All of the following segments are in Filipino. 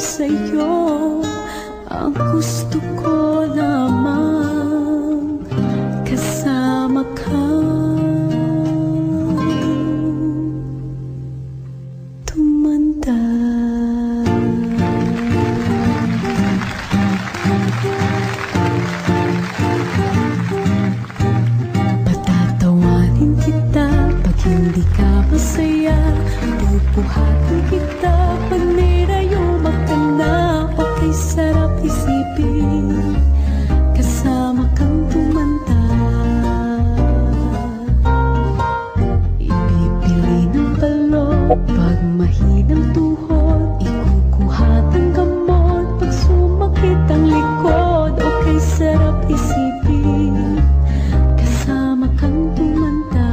sa'yo. Ang gusto ko lamang kasama ka. Tumanda. Patatawanin kita pag hindi ka masaya. Bubuhatin kita pag nirayuma ka na. Okay, sarap isipin kasama kang tumanda. Ipipili ng balot pag mahinang tuhod. Ikukuhat ang gamot pag sumakit ang likod. Okay, sarap isipin kasama kang tumanda.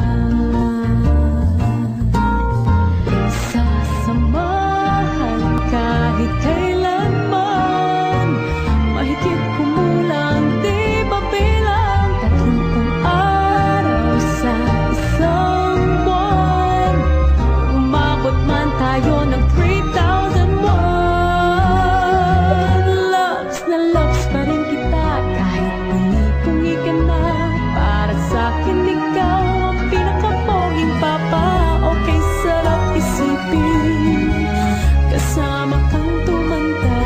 Sasamahan kahit kailanman, mahigit kumulang di mabilang 30 araw sa isang buwan. Umabot man tayo ng 3,001. Loves na loves pa rin kita kahit pungi-pungi ka na. Para sa'kin ikaw ang pinakapoging papa. Okay, sarap isipin kasama kang tumanda.